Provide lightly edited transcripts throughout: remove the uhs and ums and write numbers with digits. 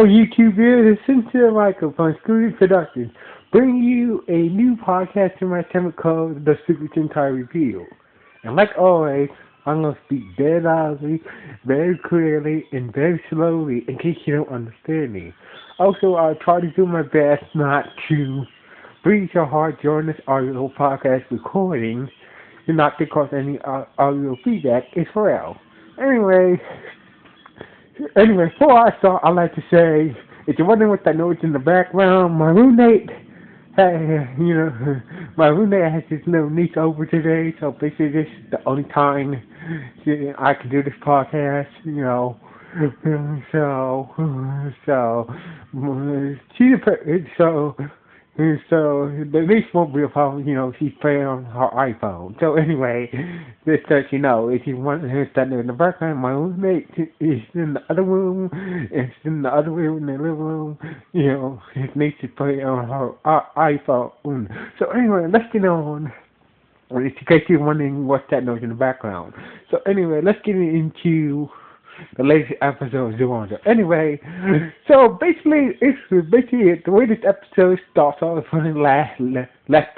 Hello, YouTube viewers. It's Sincere Michael from Scooty Productions, bringing you a new podcast in my channel called The Doubutsu Sentai Reveal. And like always, I'm going to speak very loudly, very clearly, and very slowly in case you don't understand me. Also, I'll try to do my best not to breathe so hard during this audio podcast recording, and not to cause any audio feedback. It's for real. Anyway, before I start, I'd like to say, if you're wondering what that noise in the background, my roommate has his little niece over today, so basically this is the only time I can do this podcast, So the least won't be a problem, she's playing on her iPhone. So anyway, just so you know, if you want to hear something in the background, my roommate is in the other room, it's in the other room, in the living room, his niece is playing on her iPhone. So anyway, let's get on. In case you're wondering what's that noise in the background. So anyway, let's get into the latest episode of Zyuohger. Anyway, so basically the way this episode starts off from the last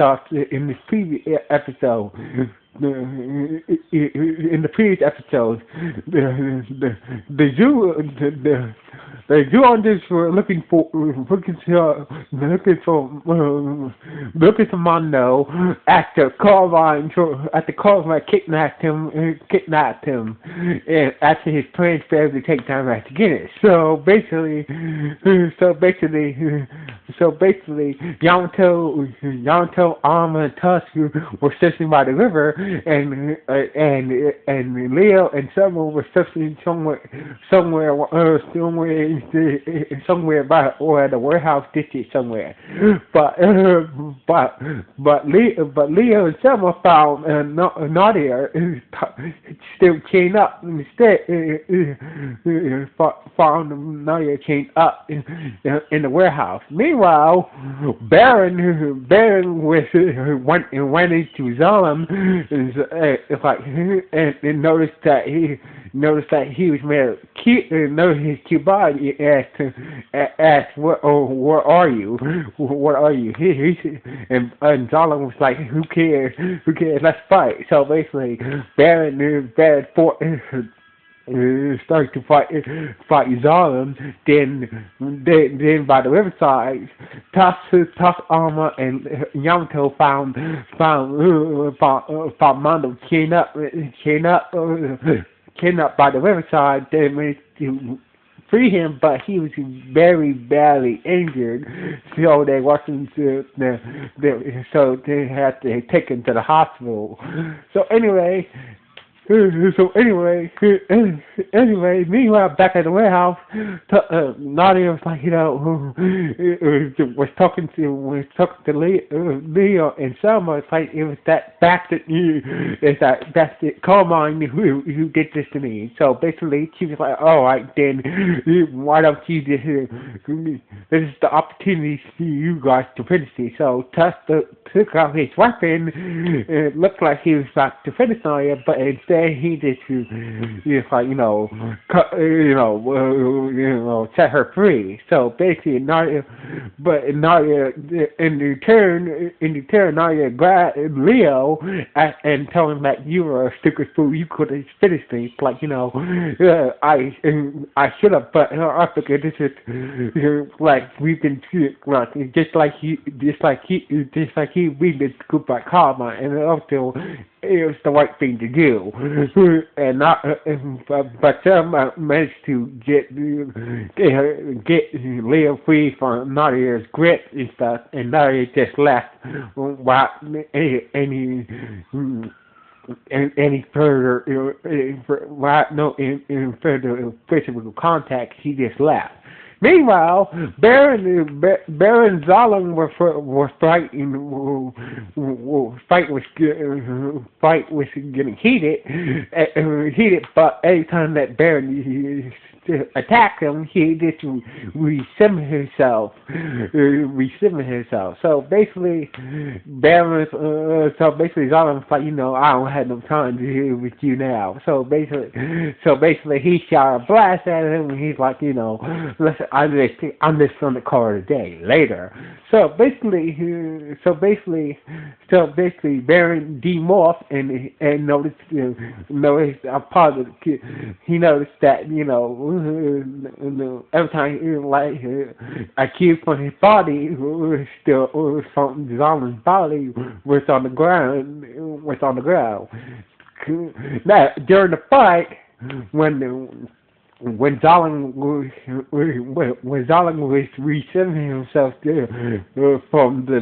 off in this previous episode. In the previous episodes, the Zyuohgers were looking for Mondo after Carmine kidnapped him, and after his plans failed to take time out to get it. So basically, Yamato, Arma, and Tusk were sitting by the river, and Leo and Summer were sitting somewhere by or the warehouse district somewhere. But Leo and Summer found Nadia still chained up. Instead, found Nadia chained up in the warehouse. Meanwhile, Baron went into Zalem and noticed that he was made cute. Noticed his cute body. Asked, where are you? What are you? And Zalem was like, who cares? Let's fight. So basically, Baron fought. Started to fight Zalem. Then by the riverside, Tusk, Armor, and Yamato found Mondo chained up by the riverside. They managed to free him, but he was very badly injured, so they wasn't. So they had to take him to the hospital. So anyway, meanwhile, back at the warehouse, Nadia was like, was talking to Leo and Selma. It's like it was that bastard Carmine who did this to me. So basically, she was like, all right, then why don't you just this is the opportunity for you guys to finish it. So Tusk took out his weapon. It looked like he was about to finish Nadia, but instead he just set her free. So basically, Nadia in return, Nadia grabbed Leo and told him that you were a stupid fool. You could have finished me. Like I should have, but I figured this is like we've been just like he we've been scooped by karma, and also it was the right thing to do, but Selma managed to get Leo free from Nadia's grip and stuff, and Nadia just left without any further physical contact. He just left. Meanwhile, Baron and Zalem were fighting. Fight was getting heated. But every time that Baron to attack him, he just reassembled himself. So basically, Baron, Zolom's like, I don't have no time to deal with you now. So basically, he shot a blast at him, and he's like, listen, I'm just gonna call it a day later. So basically, Baron demorphed and noticed a part of the kid. He noticed that every time a cube from his body was still from Zolom's body was on the ground. Now during the fight, when Zolom was resetting himself from the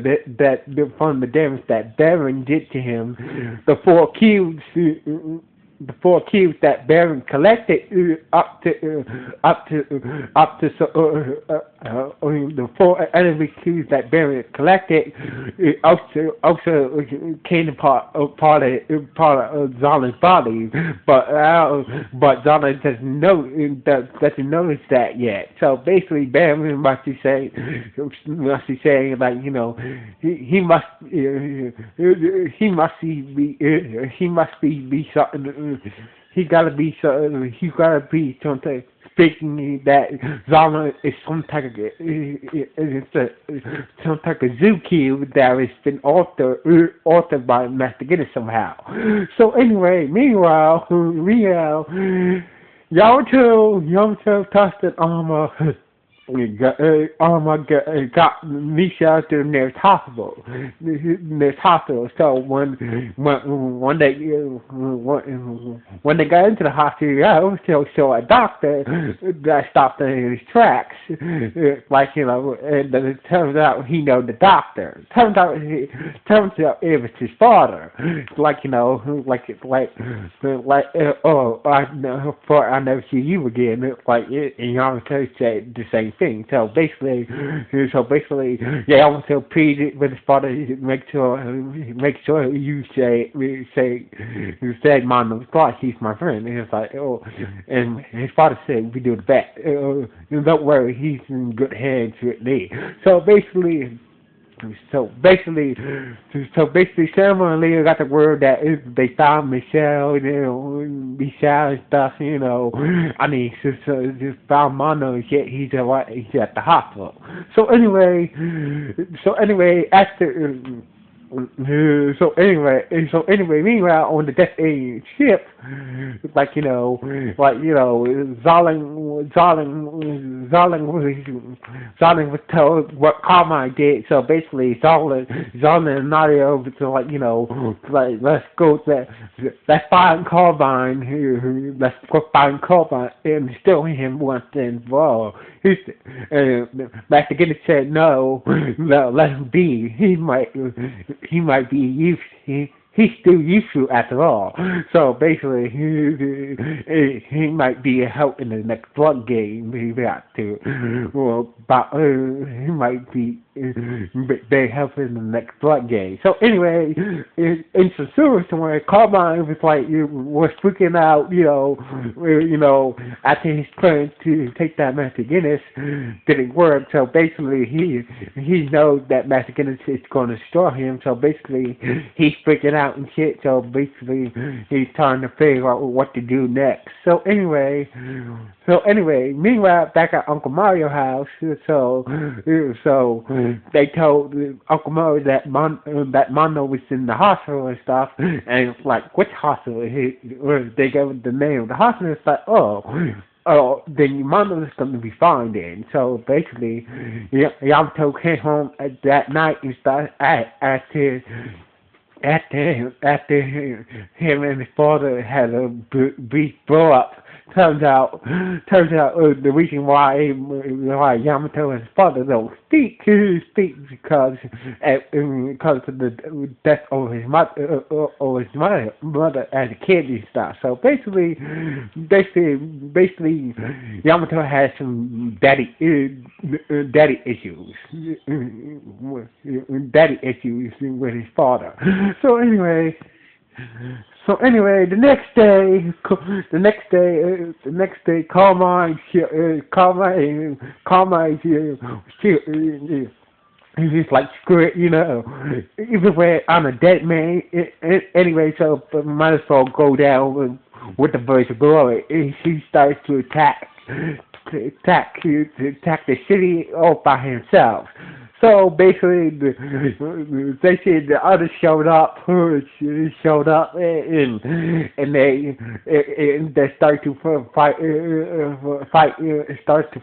damage that Baron did to him, the four cubes that Baron collected up to the four enemy cubes that Baron collected also came part of Zolom's body, but Zolom doesn't notice that yet. So basically, Baron must be saying like he must be something. He gotta be something. Speaking that Zolom is some type of zoo cube that has been altered by Master Guinness somehow. So anyway, meanwhile, Yamato tossed an armor. Got Misha to the nearest hospital. So when they got into the hospital, so a doctor that stopped in his tracks. And it turns out he know the doctor. Turns out it was his father. I never see you again. And Yamato said the same thing. So basically, Yamato pleaded with his father to make sure you say Mono's like he's my friend. And it's like, and his father said we do the best. Don't worry, he's in good hands with me. So basically, Sam and Leah got the word that they found Michelle, Michelle and stuff, just found Mono and shit. He's at the hospital. So anyway, meanwhile, on the Death Alien ship, Zolom was told what Carmine did. So basically, Zolom and Nadia over to let's go let's find Carmine and still him once and for all. Master Guinness said no, let him be. He might be used. He's still useful after all. So basically, he might be a help in the next blood game. He might be very helpful in the next blood game. So anyway, in some sewer somewhere, Carmine was freaking out, after his plan to take that Master Guinness didn't work. So basically, he knows that Master Guinness is going to destroy him. So basically, he's freaking out and shit. So basically, he's trying to figure out what to do next. So anyway, meanwhile, back at Uncle Mario's house, so they told Uncle Mario that Mono was in the hospital and stuff, and it's like, which hospital? They gave him the name of the hospital. It's like, then Mono is going to be fine then. So basically, Yamato came home that night and started after him and his father had a brief blow up. Turns out the reason why Yamato and his father don't speak because of the death of his mother as a kid and stuff. So basically Yamato has some daddy issues with his father. So anyway, So anyway, the next day, Carmine, he's just like, screw it, either way, I'm a dead man. Anyway, so but might as well go down with the voice of glory. He starts to attack the city all by himself. So basically, they said the others showed up, and they start to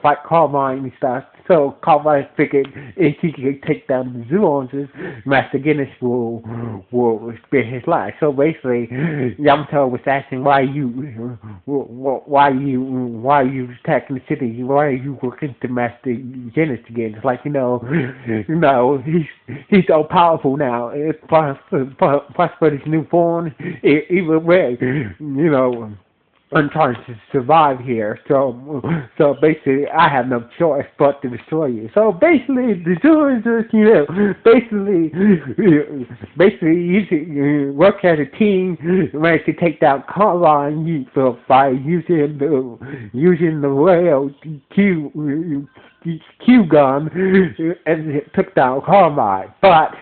fight Carmine and stuff. So Carmine figured if he could take down the Zyuohgers, Master Guinness will spare his life. So basically, Yamato was asking why you attacking the city? Why are you working to Master Guinness again? It's like he's so powerful now. Plus for his new form, even way, I'm trying to survive here, so basically I have no choice but to destroy you. So basically the Zyuohgers, basically work as a team, managed to take down Carmine by using the rail Q gun, and it took down Carmine. But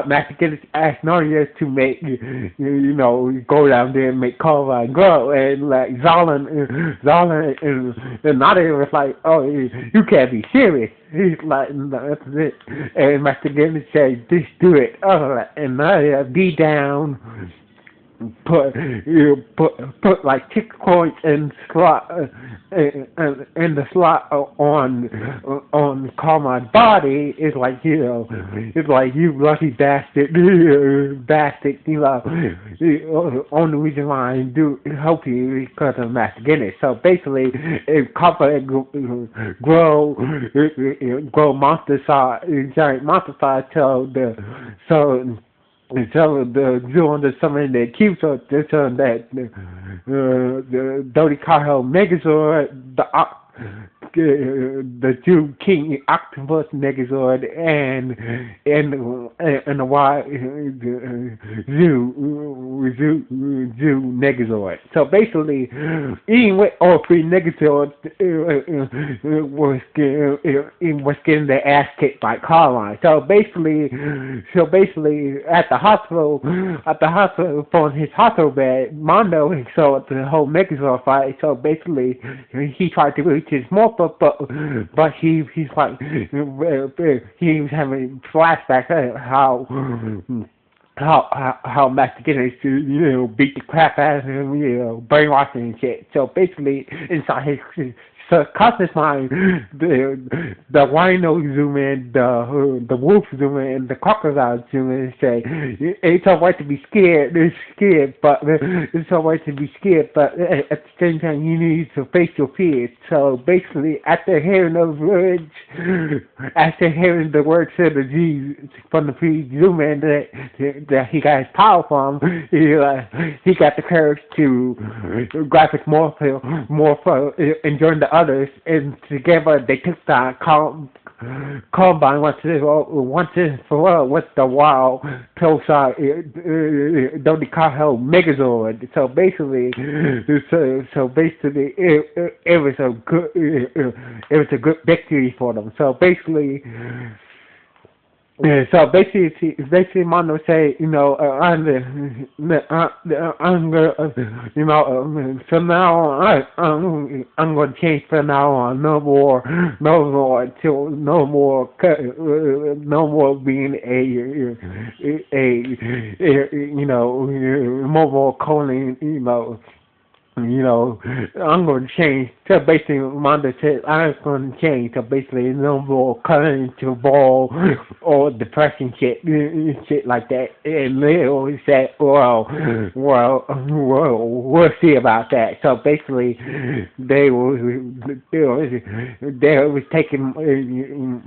Master Guinness asked Narnia to make, go down there and make Carmine grow, and like Zolan and Nadia was like, oh, you can't be serious. He's like, no, that's it. And Master Guinness said, just do it. And Nadia be down. Put like tick points and slot and the slot on Carmine's body is like, it's like, you lucky bastard, only reason why I do help you is because of Master Guinness. So basically, if Carmine grow monster size, giant monster size, and so the Zyuohgers summoned the cube, so they turned that the Doubutsu Megazord, the two King Octopus Megazord, and the Zoo Megazord. So basically, even with all three Megazords, was getting their ass kicked by Carmine. So basically, at the hospital, from his hospital bed, Mondo saw the whole Megazord fight. So basically, he tried to reach his morpher, but he's like, he was having flashbacks of how Master Guinness, beat the crap out of him, brainwashing and shit. So basically, inside his subconscious mind, the rhino zoom in, the wolf zoom in, and the crocodile zoom in and say, it's alright to be scared, but it's alright to be scared, but at the same time you need to face your fears. So basically, after hearing those words, after hearing the words of the G from the zoom in that he got his power from, he got the courage to graphic morph and join the others, and together they took down Carmine once and for all with the wild Pulsar Doubutsu Megazord. So basically, it was a good victory for them. So basically, Mondo say, from now on, I'm going to change from now on. No more being more calling, I'm going to change. So basically, Mondo said, I'm going to change. So basically, no more cutting to ball or depression shit like that. And Leo said, well, we'll see about that. So basically, they was taking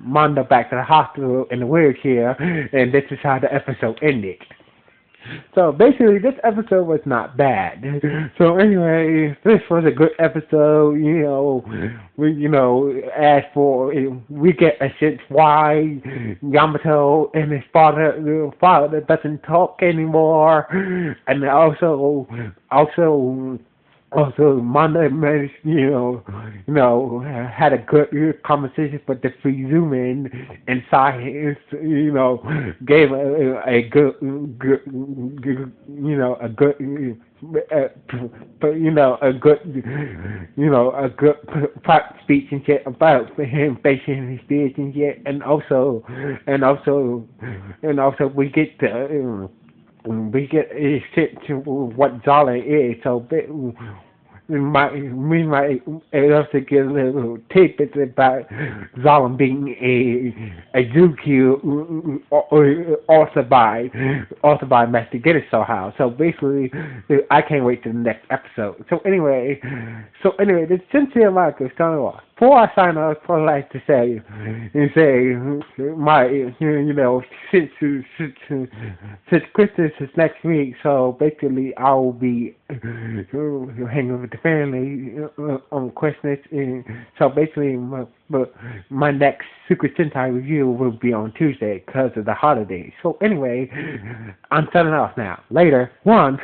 Mondo back to the hospital in a wheelchair, and this is how the episode ended. So basically, this episode was not bad. So anyway, this was a good episode. As for we get a sense why Yamato and his father doesn't talk anymore, and also, Monday managed, had a good conversation with the free zooming inside his, gave a good, a good, a good private speech and shit about him facing his fears and shit, and also we get a sense of what Zala is. So we might also get a little tidbits about Zalem being a Zuki also by Master Getter somehow. So basically, I can't wait to the next episode. So anyway, the sincere Michael signing off. Before I sign off, I'd like to say my since Christmas is next week, so basically I will be hanging with the family on Christmas, and so basically my next Secret Sentai review will be on Tuesday because of the holidays. So anyway, I'm signing off now. Later. One.